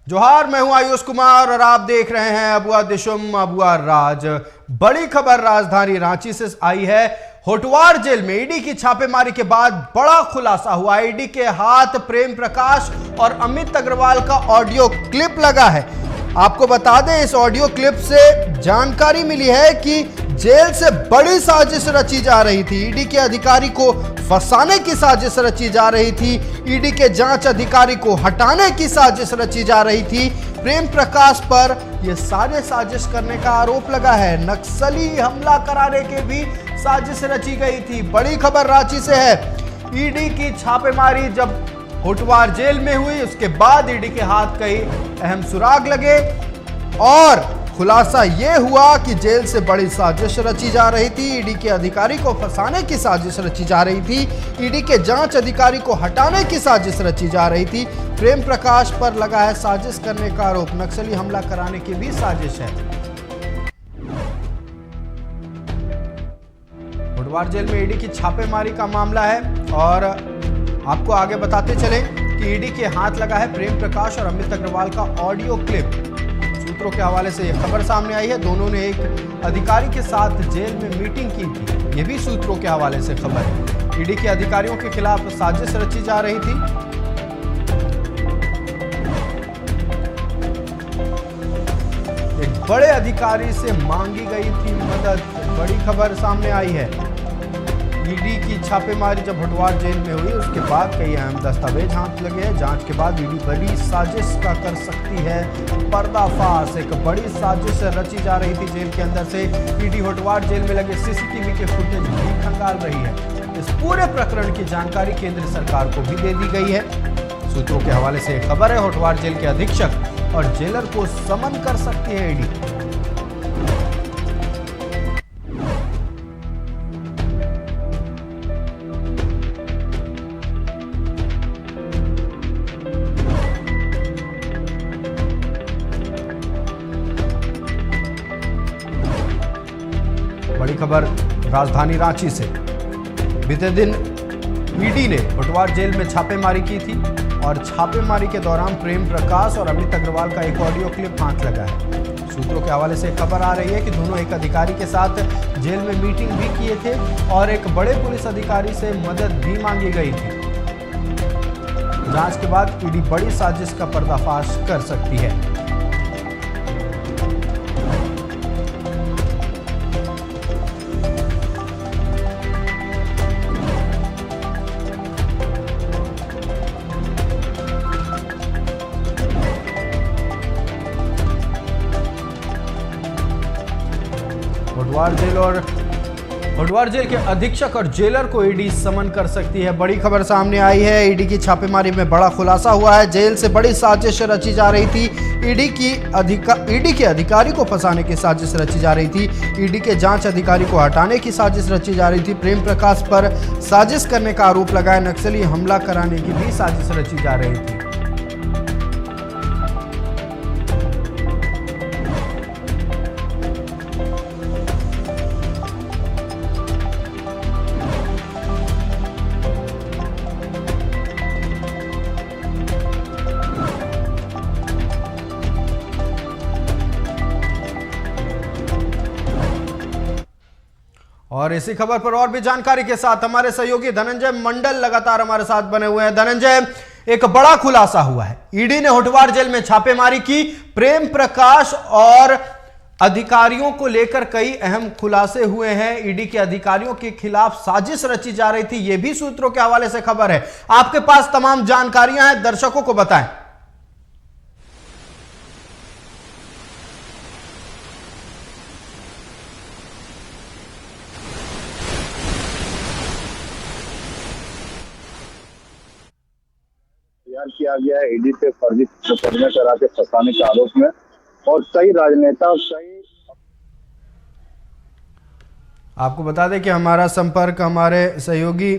जोहार, मैं हूं आयुष कुमार और आप देख रहे हैं अबुआ दिशुम अबुआ राज। बड़ी खबर राजधानी रांची से आई है। होटवार जेल में ईडी की छापेमारी के बाद बड़ा खुलासा हुआ। ईडी के हाथ प्रेम प्रकाश और अमित अग्रवाल का ऑडियो क्लिप लगा है। आपको बता दें, इस ऑडियो क्लिप से जानकारी मिली है कि जेल से बड़ी साजिश रची जा रही थी। ईडी के अधिकारी को फंसाने की साजिश रची जा रही थी। ईडी के जांच अधिकारी को हटाने की साजिश रची जा रही थी। प्रेम प्रकाश पर यह सारे साजिश करने का आरोप लगा है। नक्सली हमला कराने के भी साजिश रची गई थी। बड़ी खबर रांची से है। ईडी की छापेमारी जब होटवार जेल में हुई, उसके बाद ईडी के हाथ कई अहम सुराग लगे और खुलासा यह हुआ कि जेल से बड़ी साजिश रची जा रही थी। ईडी के अधिकारी को फंसाने की साजिश रची जा रही थी। ईडी के जांच अधिकारी को हटाने की साजिश रची जा रही थी। प्रेम प्रकाश पर लगा है साजिश करने का आरोप। नक्सली हमला कराने की भी साजिश है। होटवार जेल में ईडी की छापेमारी का मामला है और आपको आगे बताते चलें कि ईडी के हाथ लगा है प्रेम प्रकाश और अमित अग्रवाल का ऑडियो क्लिप। सूत्रों के हवाले से यह खबर सामने आई है। दोनों ने एक अधिकारी के साथ जेल में मीटिंग की थी। यह भी सूत्रों के हवाले से खबर है। ईडी के अधिकारियों के खिलाफ साजिश रची जा रही थी। एक बड़े अधिकारी से मांगी गई थी मदद। बड़ी खबर सामने आई है। ईडी की छापेमारी जब होटवार जेल में हुई, उसके बाद कई अहम दस्तावेज हाथ लगे हैं। जांच के बाद ईडी बड़ी साजिश का कर सकती है पर्दाफाश। एक बड़ी साजिश रची जा रही थी जेल के अंदर से। ईडी होटवार जेल में लगे सीसीटीवी के फुटेज भी खंगाल रही है। इस पूरे प्रकरण की जानकारी केंद्र सरकार को भी दे दी गई है। सूत्रों के हवाले से खबर है, होटवार जेल के अधीक्षक और जेलर को समन कर सकती है ईडी। बड़ी खबर राजधानी रांची से। बीते दिन ईडी ने होटवार जेल में छापेमारी की थी और छापेमारी के दौरान प्रेम प्रकाश और अमित अग्रवाल का एक ऑडियो क्लिप हाथ लगा है। सूत्रों के हवाले से खबर आ रही है कि दोनों एक अधिकारी के साथ जेल में मीटिंग भी किए थे और एक बड़े पुलिस अधिकारी से मदद भी मांगी गई थी। जांच के बाद ईडी बड़ी साजिश का पर्दाफाश कर सकती है। होटवार जेल के अधीक्षक और जेलर को ईडी समन कर सकती है। बड़ी खबर सामने आई है। ईडी की छापेमारी में बड़ा खुलासा हुआ है। जेल से बड़ी साजिश रची जा रही थी। ईडी के अधिकारी को फंसाने की साजिश रची जा रही थी। ईडी के जांच अधिकारी को हटाने की साजिश रची जा रही थी। प्रेम प्रकाश पर साजिश करने का आरोप लगा है। नक्सली हमला कराने की भी साजिश रची जा रही थी। और इसी खबर पर और भी जानकारी के साथ हमारे सहयोगी धनंजय मंडल लगातार हमारे साथ बने हुए हैं। धनंजय, एक बड़ा खुलासा हुआ है। ईडी ने होटवार जेल में छापेमारी की। प्रेम प्रकाश और अधिकारियों को लेकर कई अहम खुलासे हुए हैं। ईडी के अधिकारियों के खिलाफ साजिश रची जा रही थी। यह भी सूत्रों के हवाले से खबर है। आपके पास तमाम जानकारियां हैं, दर्शकों को बताएं। किया गया है ईडी पे फर्जी मुकदमे करा के फंसाने के आरोप में और कई राजनेता आपको बता दें कि हमारा संपर्क हमारे सहयोगी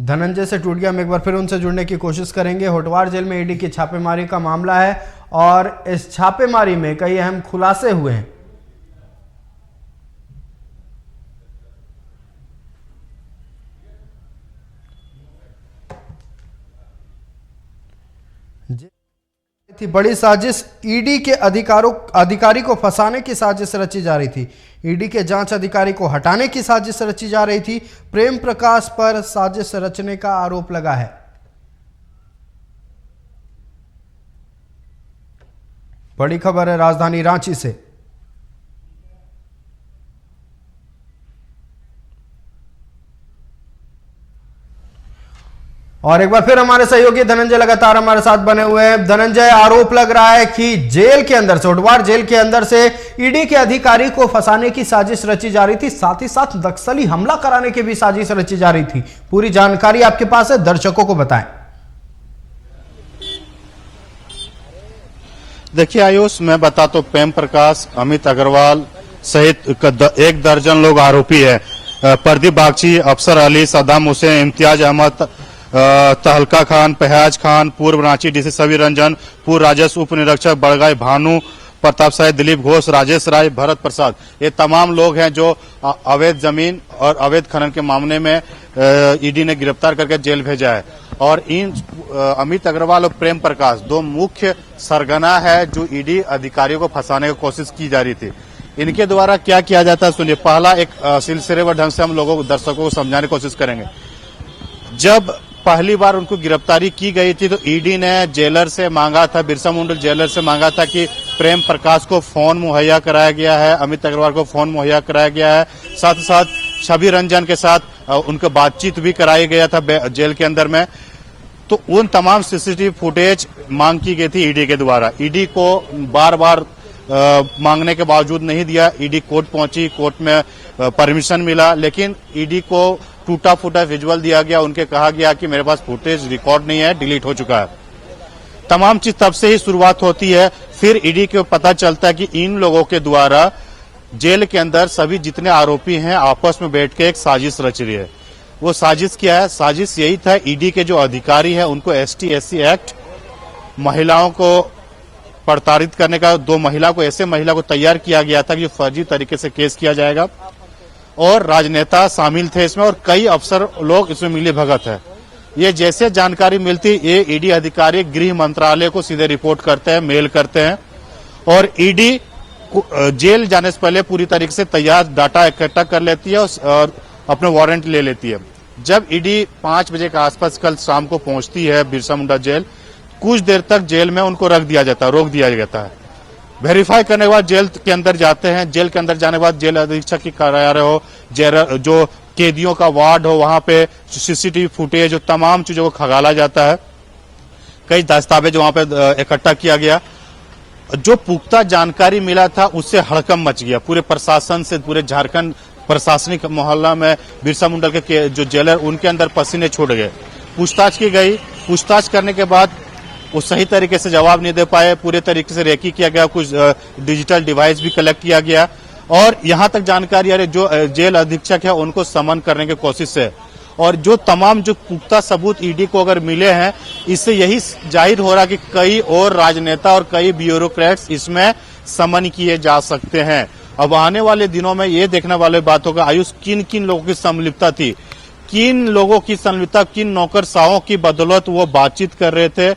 धनंजय से टूट गया। हम एक बार फिर उनसे जुड़ने की कोशिश करेंगे। होटवार जेल में ईडी की छापेमारी का मामला है और इस छापेमारी में कई अहम खुलासे हुए हैं। थी बड़ी साजिश, ईडी के अधिकारी को फंसाने की साजिश रची जा रही थी। ईडी के जांच अधिकारी को हटाने की साजिश रची जा रही थी। प्रेम प्रकाश पर साजिश रचने का आरोप लगा है। बड़ी खबर है राजधानी रांची से। और एक बार फिर हमारे सहयोगी धनंजय लगातार हमारे साथ बने हुए हैं। धनंजय, आरोप लग रहा है कि जेल के अंदर से, होटवार जेल के अंदर से ईडी के अधिकारी को फंसाने की साजिश रची जा रही थी, साथ ही साथ नक्सली हमला कराने की भी साजिश रची जा रही थी। पूरी जानकारी आपके पास है, दर्शकों को बताएं। देखिए आयुष, मैं बताता हूं, प्रेम प्रकाश, अमित अग्रवाल सहित 1 दर्जन लोग आरोपी है। प्रदीप बागची, अफसर अली, सद्दाम हुसैन, इम्तियाज अहमद, तहलका खान, फैयाज खान, पूर्व रांची डीसी सवी रंजन, पूर्व राजस्व उप निरीक्षक बड़गाई भानु प्रताप साय, दिलीप घोष, राजेश राय, भरत प्रसाद, ये तमाम लोग हैं जो अवैध जमीन और अवैध खनन के मामले में ईडी ने गिरफ्तार करके जेल भेजा है। और इन अमित अग्रवाल और प्रेम प्रकाश 2 मुख्य सरगना है जो ईडी अधिकारियों को फंसाने की कोशिश की जा रही थी। इनके द्वारा क्या किया जाता है सुनिए। पहला एक सिलसिलेवार ढंग से हम लोगों को, दर्शकों को समझाने की कोशिश करेंगे। जब पहली बार उनको गिरफ्तारी की गई थी तो ईडी ने जेलर से मांगा था, बिरसा मुंडा जेलर से मांगा था कि प्रेम प्रकाश को फोन मुहैया कराया गया है, अमित अग्रवाल को फोन मुहैया कराया गया है, साथ ही साथ छवि रंजन के साथ उनका बातचीत भी कराया गया था जेल के अंदर में। तो उन तमाम सीसीटीवी फुटेज मांग की गई थी ईडी के द्वारा। ईडी को बार बार मांगने के बावजूद नहीं दिया। ईडी कोर्ट पहुंची, कोर्ट में परमिशन मिला, लेकिन ईडी को टूटा फूटा विजुअल दिया गया। उनके कहा गया कि मेरे पास फुटेज रिकॉर्ड नहीं है, डिलीट हो चुका है। तमाम चीज तब से ही शुरुआत होती है। फिर ईडी को पता चलता है कि इन लोगों के द्वारा जेल के अंदर सभी जितने आरोपी हैं आपस में बैठ के एक साजिश रच रही है। वो साजिश क्या है? साजिश यही था, ईडी के जो अधिकारी हैं उनको ST/SC एक्ट, महिलाओं को प्रताड़ित करने का, 2 महिला को, ऐसे महिला को तैयार किया गया था कि फर्जी तरीके से केस किया जाएगा। और राजनेता शामिल थे इसमें और कई अफसर लोग इसमें मिली भगत है। ये जैसे जानकारी मिलती, ये ईडी अधिकारी गृह मंत्रालय को सीधे रिपोर्ट करते हैं, मेल करते हैं। और ईडी जेल जाने से पहले पूरी तरीके से तैयार डाटा इकट्ठा कर लेती है और अपने वारंट ले लेती है। जब ईडी 5 बजे के आसपास कल शाम को पहुंचती है बिरसा मुंडा जेल, कुछ देर तक जेल में उनको रख दिया जाता है, रोक दिया जाता है। वेरीफाई करने के बाद जेल के अंदर जाते हैं। जेल के अंदर जाने के बाद जेल अधीक्षक की कार्यालय हो, जो कैदियों का वार्ड हो, वहां पे सीसीटीवी फुटेज, जो तमाम चीजों को खंगाला जाता है। कई दस्तावेज वहां पे इकट्ठा किया गया। जो पुख्ता जानकारी मिला था उससे हड़कंप मच गया पूरे प्रशासन से। पूरे झारखंड प्रशासनिक मोहल्ला में बिरसा मुंडा के जो जेलर, उनके अंदर पसीने छूट गए। पूछताछ की गई। पूछताछ करने के बाद वो सही तरीके से जवाब नहीं दे पाए। पूरे तरीके से रेकी किया गया, कुछ डिजिटल डिवाइस भी कलेक्ट किया गया। और यहां तक जानकारी आ रही, जो जेल अधीक्षक है उनको समन करने की कोशिश है। और जो तमाम जो पुख्ता सबूत ईडी को अगर मिले हैं, इससे यही जाहिर हो रहा कि कई और राजनेता और कई ब्यूरोक्रेट्स इसमें समन किए जा सकते हैं। अब आने वाले दिनों में ये देखने वाले बात होगा आयुष, किन किन लोगों की संलिप्तता थी, किन लोगों की संलिप्तता, किन नौकरशाहों की बदौलत वो बातचीत कर रहे थे,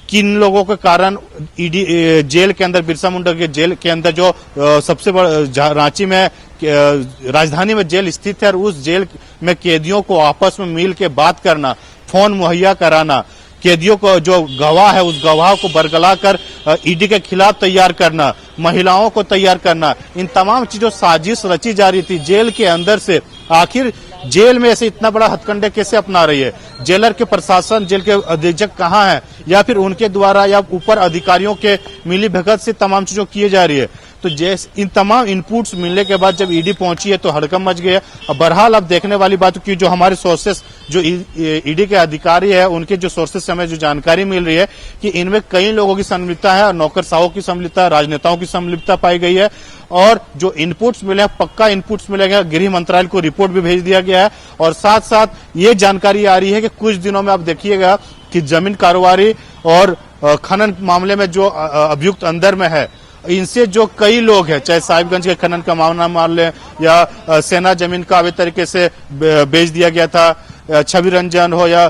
किन लोगों के कारण ईडी जेल के अंदर, बिरसा मुंडा के जेल के अंदर, जो सबसे बड़ा रांची में राजधानी में जेल स्थित है, और उस जेल में कैदियों को आपस में मिल के बात करना, फोन मुहैया कराना, कैदियों को जो गवाह है उस गवाह को बरगला कर ईडी के खिलाफ तैयार करना, महिलाओं को तैयार करना, इन तमाम चीजों साजिश रची जा रही थी जेल के अंदर से। आखिर जेल में ऐसे इतना बड़ा हथकंडे कैसे अपना रही है? जेलर के प्रशासन, जेल के अधीक्षक कहाँ है, या फिर उनके द्वारा या ऊपर अधिकारियों के मिली भगत से तमाम चीजों किए जा रही है? तो जैसे इन तमाम इनपुट्स मिलने के बाद जब ईडी पहुंची है तो हड़कंप मच गया। अब बहरहाल अब देखने वाली बात की जो हमारे सोर्सेस, जो ईडी के अधिकारी है, उनके जो सोर्सेस से हमें जो जानकारी मिल रही है कि इनमें कई लोगों की संलिप्तता है, नौकरशाहों की संलिप्तता, राजनेताओं की संलिप्तता पाई गई है। और जो इनपुट्स मिले हैं, पक्का इनपुट्स मिलेगा, गृह मंत्रालय को रिपोर्ट भी भेज दिया गया है। और साथ साथ ये जानकारी आ रही है कि कुछ दिनों में आप देखिएगा कि जमीन कारोबारी और खनन मामले में जो अभियुक्त अंदर में है, इनसे जो कई लोग हैं, चाहे साहिबगंज के खनन का मामला मान लें या सेना जमीन का अवैध तरीके से बेच दिया गया था, छवि रंजन हो या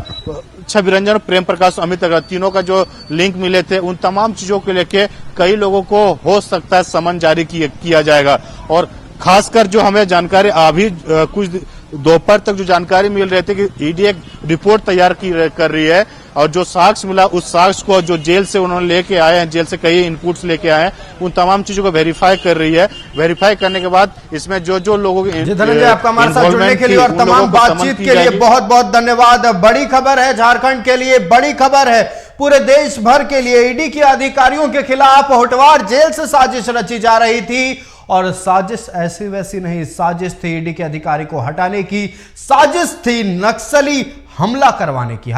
छवि रंजन, प्रेम प्रकाश, अमित अग्रवाल, तीनों का जो लिंक मिले थे, उन तमाम चीजों को लेके कई लोगों को हो सकता है समन जारी किया जाएगा। और खासकर जो हमें जानकारी अभी कुछ दोपहर तक जो जानकारी मिल रही थी कि ईडी एक रिपोर्ट तैयार कर रही है और जो साक्ष्य मिला उस साक्ष्य को जो जेल से उन्होंने लेके आए हैं, जेल से कई इनपुट्स लेके आए हैं, उन तमाम चीजों को वेरीफाई कर रही है। वेरीफाई करने के बाद इसमें जो लोगों के धनंजय, आपका हमारे साथ जुड़ने के लिए और तमाम बातचीत के लिए बहुत बहुत धन्यवाद। बड़ी खबर है झारखंड के लिए, बड़ी खबर है पूरे देश भर के लिए। ईडी के अधिकारियों के खिलाफ होटवार जेल से साजिश रची जा रही थी और साजिश ऐसी वैसी नहीं, साजिश थी ईडी के अधिकारी को हटाने की, साजिश थी नक्सली हमला करवाने की।